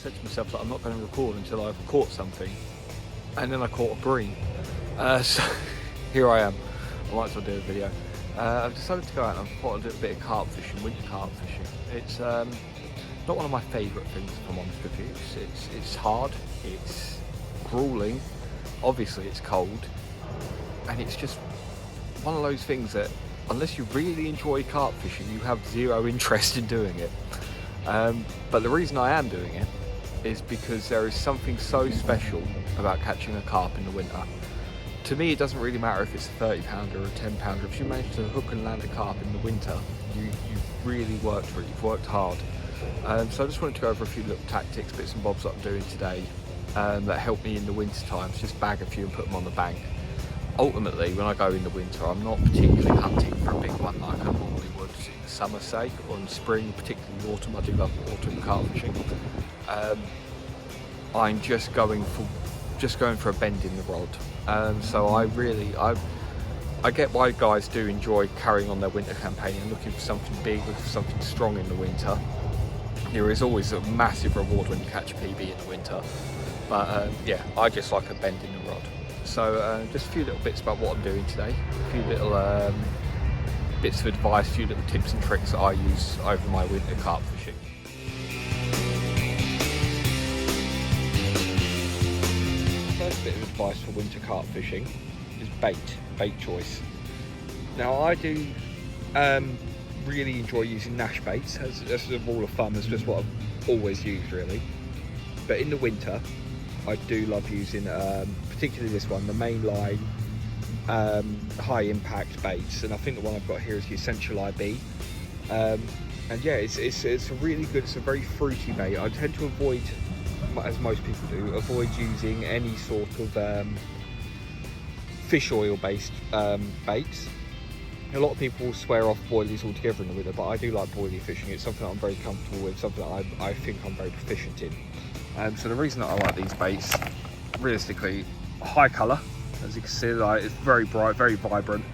said to myself that I'm not going to record until I've caught something, and then I caught a bream. So here I am. I might as well do a video. I've decided to go out and I've thought I'd do a bit of carp fishing, winter carp fishing. It's not one of my favourite things, if I'm honest with you. It's hard, it's gruelling, obviously it's cold, and it's just one of those things that unless you really enjoy carp fishing, you have zero interest in doing it. But the reason I am doing it is because there is something so special about catching a carp in the winter. To me, it doesn't really matter if it's a 30 pounder or a 10 pounder. If you manage to hook and land a carp in the winter, you've really worked for it, you've worked hard. So I just wanted to go over a few little tactics, bits and bobs that I'm doing today that help me in the winter times, just bag a few and put them on the bank. Ultimately, when I go in the winter, I'm not particularly hunting for a big one like I normally would in the summer, say, or in spring, particularly autumn. I do love autumn carp fishing. I'm just going for a bend in the rod. So I get why guys do enjoy carrying on their winter campaign and looking for something big, looking for something strong in the winter. There is always a massive reward when you catch a PB in the winter. But yeah, I just like a bend in the rod. So just a few little bits about what I'm doing today, a few little bits of advice, a few little tips and tricks that I use over my winter carp fishing. First bit of advice for winter carp fishing is bait choice. Now I do really enjoy using Nash baits as a rule of thumb. It's just what I've always used really. But in the winter, I do love using, particularly this one, the mainline high impact baits, and I think the one I've got here is the Essential IB. And yeah, it's a really good, it's a very fruity bait. I tend to avoid, as most people do, avoid using any sort of fish oil based baits. A lot of people swear off boilies altogether in the winter, but I do like boilie fishing. It's something that I'm very comfortable with, something that I think I'm very proficient in. So the reason that I like these baits, realistically, high colour, as you can see, like, it's very bright, very vibrant,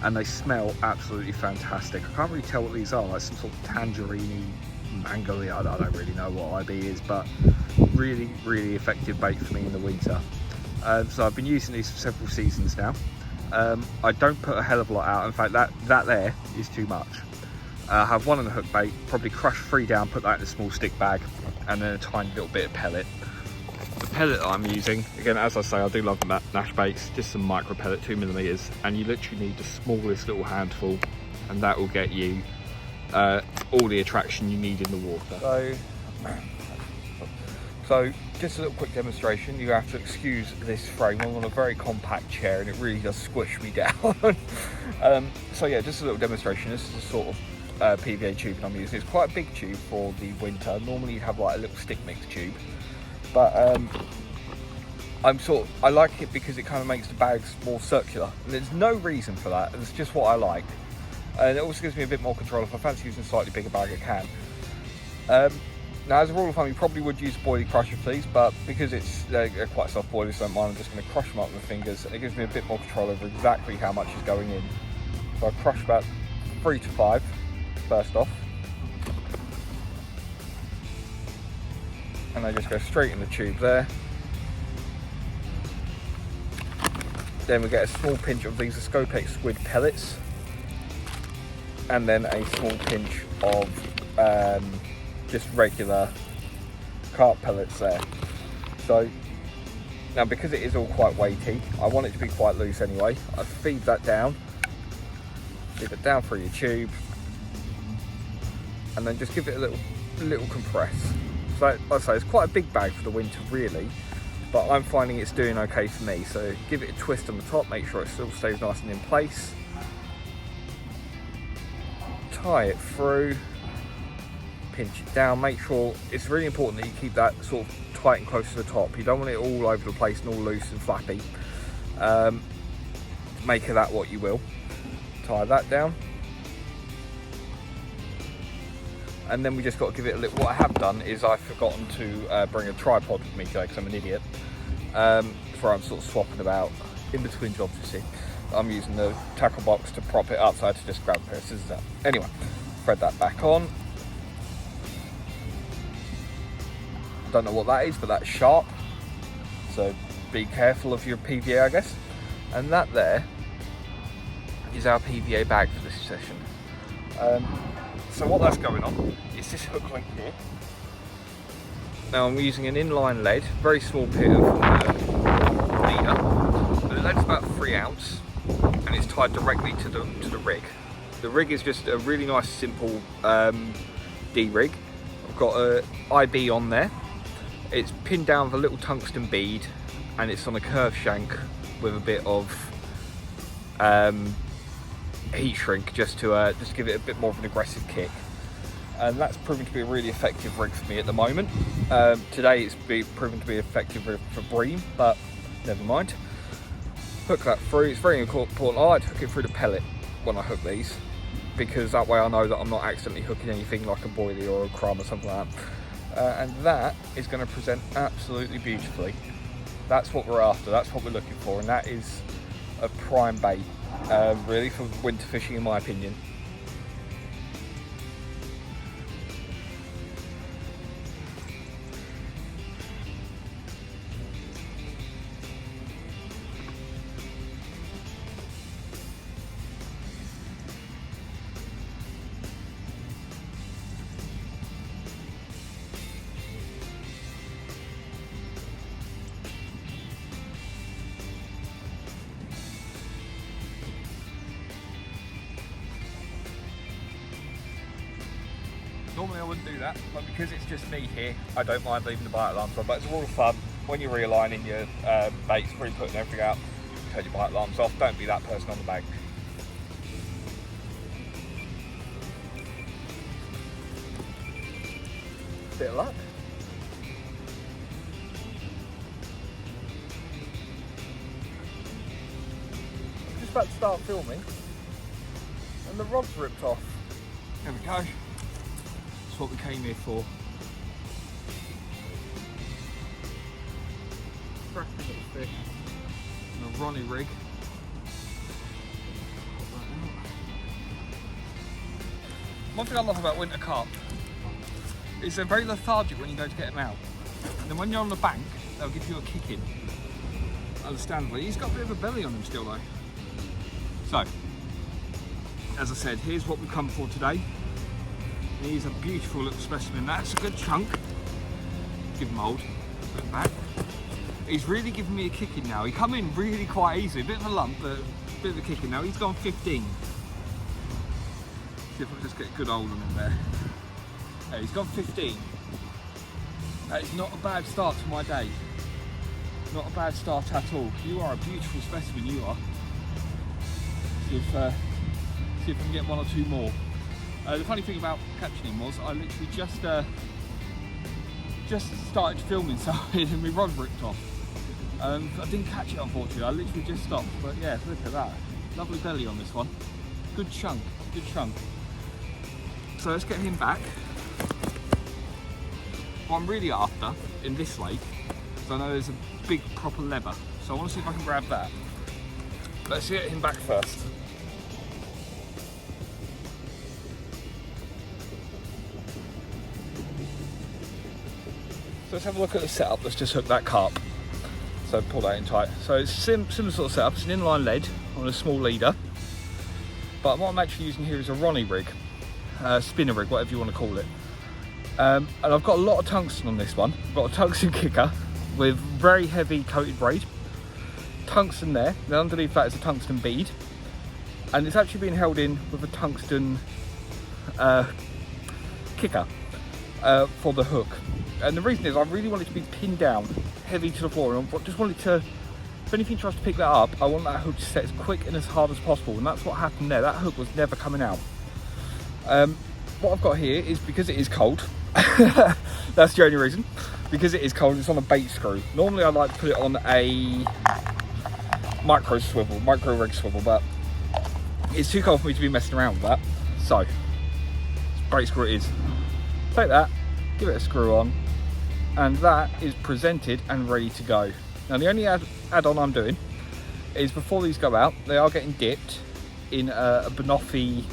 and they smell absolutely fantastic. I can't really tell what these are, like some sort of tangerine-y, mango-y, I don't really know what IB is, but really, really effective bait for me in the winter. So I've been using these for several seasons now. I don't put a hell of a lot out. In fact, that there is too much. I have one on the hook bait, probably crush 3 down, put that in a small stick bag, and then a tiny little bit of pellet. The pellet that I'm using, again, as I say, I do love Nash baits, just some micro pellet, 2mm, and you literally need the smallest little handful, and that will get you all the attraction you need in the water. So just a little quick demonstration. You have to excuse this frame. I'm on a very compact chair and it really does squish me down. So yeah, just a little demonstration. This is a sort of PVA tube I'm using. It's quite a big tube for the winter. Normally you have like a little stick mix tube, but I like it because it kind of makes the bags more circular, and there's no reason for that. It's just what I like, and it also gives me a bit more control. If I fancy using a slightly bigger bag, I can. Now, as a rule of thumb, you probably would use a boilie crusher for these, but because they're quite soft boilies, so I don't mind, I'm just going to crush them up with my fingers, and it gives me a bit more control over exactly how much is going in. So I crush about 3 to 5 first off, and they just go straight in the tube there. Then we get a small pinch of these Scopex squid pellets, and then a small pinch of just regular carp pellets there. So now, because it is all quite weighty, I want it to be quite loose anyway. I feed that down, feed it down through your tube, and then just give it a little compress. So like I say, it's quite a big bag for the winter really, but I'm finding it's doing okay for me. So give it a twist on the top, make sure it still stays nice and in place. Tie it through, pinch it down, make sure, it's really important that you keep that sort of tight and close to the top. You don't want it all over the place and all loose and flappy. Make of that what you will. Tie that down, and then we just got to give it a little. What I have done is I've forgotten to bring a tripod with me today because I'm an idiot. Where I'm sort of swapping about in between jobs, you see. I'm using the tackle box to prop it up, so I had to just grab a pair of scissors out. Anyway, thread that back on. Don't know what that is, but that's sharp. So be careful of your PVA, I guess. And that there is our PVA bag for this session. So what that's going on is this hook link here. Now I'm using an inline lead, very small bit of leader. The lead's about 3 ounce and it's tied directly to the rig. The rig is just a really nice simple D rig. I've got a IB on there. It's pinned down with a little tungsten bead and it's on a curved shank with a bit of heat shrink just to give it a bit more of an aggressive kick. And that's proven to be a really effective rig for me at the moment. Today it's proven to be effective for bream, but never mind. Hook that through. It's very important. I like to hook it through the pellet when I hook these, because that way I know that I'm not accidentally hooking anything like a boilie or a crumb or something like that. And that is going to present absolutely beautifully. That's what we're after, that's what we're looking for, and that is a prime bait, really, for winter fishing in my opinion. Normally I wouldn't do that, but because it's just me here, I don't mind leaving the bite alarms on. But it's a rule of thumb, when you're realigning your baits, pre-putting everything out, turn your bite alarms off. Don't be that person on the bank. Bit of luck. I'm just about to start filming, and the rod's ripped off. There we go. That's what we came here for. Cracking little fish and a Ronnie rig. One thing I love about winter carp is they're very lethargic when you go to get them out. And then when you're on the bank, they'll give you a kick in. Understandably. He's got a bit of a belly on him still though. So, as I said, here's what we've come for today. He's a beautiful little specimen. That's a good chunk. Give him a hold. Put him back. He's really giving me a kicking now. He come in really quite easy. A bit of a lump, but a bit of a kicking now. He's gone 15. See if I can just get a good hold on him there. Yeah, he's gone 15. That is not a bad start to my day. Not a bad start at all. You are a beautiful specimen, you are. See if I can get 1 or 2 more. The funny thing about catching him was I literally just started filming something and my rod ripped off. I didn't catch it unfortunately, I literally just stopped, but yeah, look at that. Lovely belly on this one. Good chunk, good chunk. So let's get him back. What I'm really after in this lake is I know there's a big proper lever, so I want to see if I can grab that. Let's get him back first. So let's have a look at the setup. Let's just hook that carp. So pull that in tight. So it's similar sort of setup. It's an inline lead on a small leader. But what I'm actually using here is a Ronnie rig, spinner rig, whatever you want to call it. And I've got a lot of tungsten on this one. I've got a tungsten kicker with very heavy coated braid. Tungsten there. Then underneath that is a tungsten bead. And it's actually being held in with a tungsten kicker for the hook. And the reason is I really want it to be pinned down, heavy to the floor, and I just want it to, if anything tries to pick that up, I want that hook to set as quick and as hard as possible, and that's what happened there. That hook was never coming out. What I've got here is, because it is cold, that's the only reason, because it is cold, it's on a bait screw. Normally I like to put it on a micro rig swivel, but it's too cold for me to be messing around with that. So, bait screw it is. Take that, give it a screw on, and that is presented and ready to go. Now the only add-on I'm doing is, before these go out, they are getting dipped in a Banoffee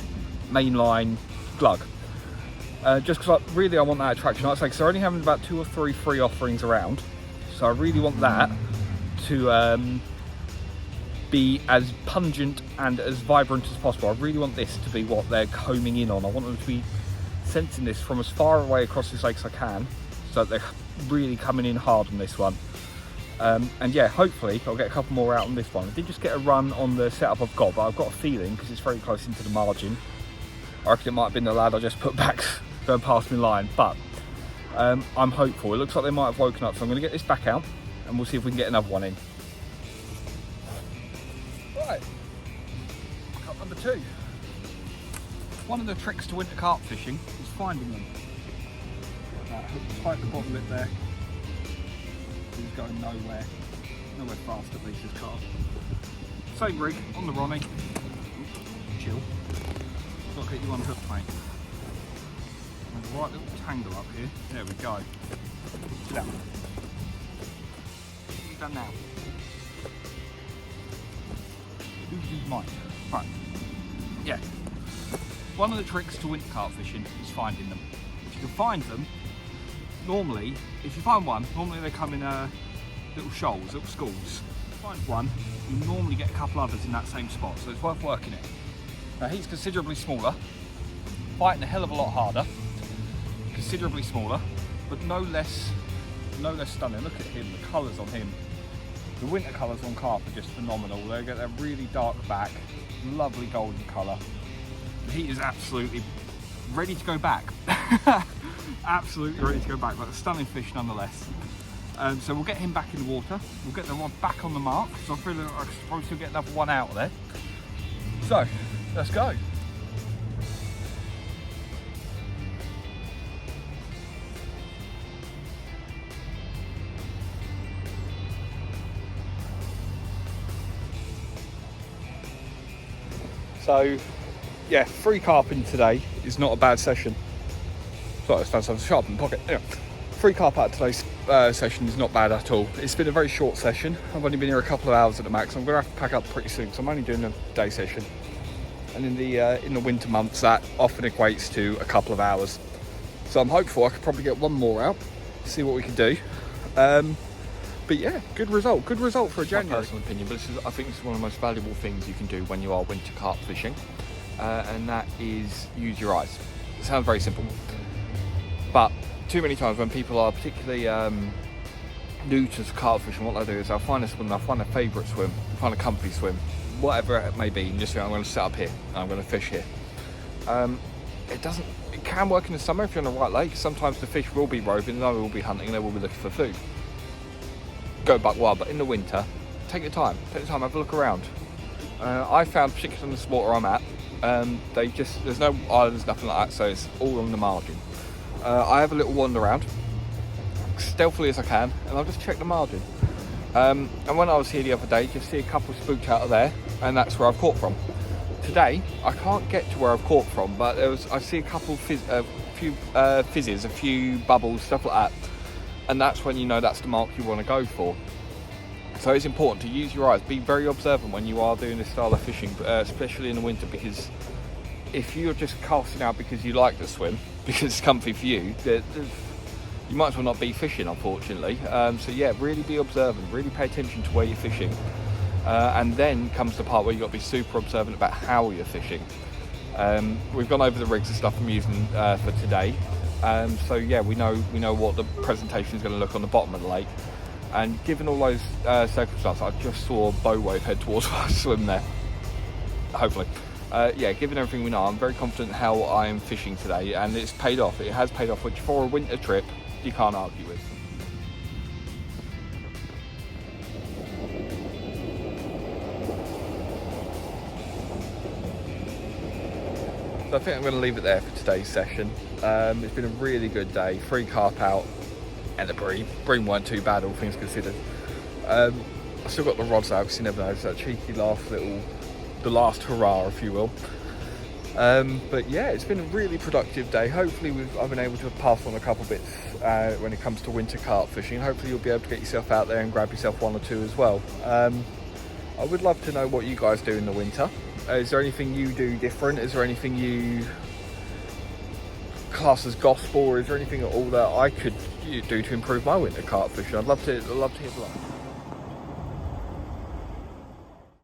mainline glug. just because really I want that attraction. Like I say, because they're only having about 2 or 3 free offerings around, so I really want that to be as pungent and as vibrant as possible. I really want this to be what they're combing in on. I want them to be sensing this from as far away across this lake as I can, so that they're really coming in hard on this one. And yeah, hopefully I'll get a couple more out on this one. I did just get a run on the setup I've got, but I've got a feeling, because it's very close into the margin, I reckon it might have been the lad I just put back going past me line, but I'm hopeful. It looks like they might have woken up, so I'm going to get this back out and we'll see if we can get another one in. Right, cup number 2. One of the tricks to winter carp fishing is finding them. Tight the bottom bit there. He's going nowhere fast, at least this carp. Same rig on the Ronnie. Chill. I'll get you unhooked, mate. There's a right little tangle up here. There we go. Sit down. What have you done now? Who's mine? Right. Yeah. One of the tricks to winter carp fishing is finding them. If you can find them, normally, if you find one, normally they come in little shoals, little schools. If you find one, you normally get a couple others in that same spot, so it's worth working it. Now he's considerably smaller, fighting a hell of a lot harder, considerably smaller, but no less stunning. Look at him, the colours on him. The winter colours on carp are just phenomenal. They get that really dark back, lovely golden colour. He is absolutely ready to go back. Absolutely ready to go back, but a stunning fish nonetheless. So we'll get him back in the water. We'll get the rod back on the mark, so I feel like I suppose we'll get another one out of there. So, let's go. So, yeah, free carping today is not a bad session. Sorry, it's fantastic. Sharp in the pocket. Anyway, free carp out of today's session is not bad at all. It's been a very short session. I've only been here a couple of hours at the max. I'm going to have to pack up pretty soon, so I'm only doing a day session. And in the winter months, that often equates to a couple of hours. So I'm hopeful I could probably get one more out, see what we can do. But yeah, good result for a January. My personal opinion, but I think this is one of the most valuable things you can do when you are winter carp fishing, and that is use your eyes. It sounds very simple, but too many times when people are particularly new to carp fishing, what they do is they'll find a swim, they'll find a favourite swim, find a comfy swim, whatever it may be, and just think, I'm going to set up here, and I'm going to fish here. It can work in the summer if you're on the right lake. Sometimes the fish will be roving, they will be hunting, they will be looking for food. Go buck wild, but in the winter, take your time, have a look around. I found, particularly in the spot where I'm at, there's no islands, nothing like that, so it's all on the margin. I have a little wander around, stealthily as I can, and I'll just check the margin. And when I was here the other day, you see a couple spooked out of there, and that's where I've caught from. Today, I can't get to where I've caught from, but I see a couple fizzes, a few bubbles, stuff like that. And that's when you know that's the mark you want to go for. So it's important to use your eyes, be very observant when you are doing this style of fishing, especially in the winter, because if you're just casting out because you like to swim, because it's comfy for you, you might as well not be fishing, unfortunately. So yeah, really be observant, really pay attention to where you're fishing. And then comes the part where you've got to be super observant about how you're fishing. We've gone over the rigs and stuff I'm using for today. So yeah, we know what the presentation is going to look on the bottom of the lake, and given all those circumstances, I just saw a bow wave head towards our swim there. Hopefully, yeah. Given everything we know, I'm very confident how I am fishing today, and it's paid off. It has paid off, which for a winter trip you can't argue with. So I think I'm going to leave it there for today's session. It's been a really good day. Free carp out and a bream. Bream weren't too bad, all things considered. I still got the rods out because you never know. It's that cheeky the last hurrah, if you will. But yeah, it's been a really productive day. Hopefully I've been able to pass on a couple bits when it comes to winter carp fishing. Hopefully you'll be able to get yourself out there and grab yourself one or two as well. I would love to know what you guys do in the winter. Is there anything you do different? Is there anything you class as gospel, or is there anything at all that I could do to improve my winter carp fishing? I'd love to hear that.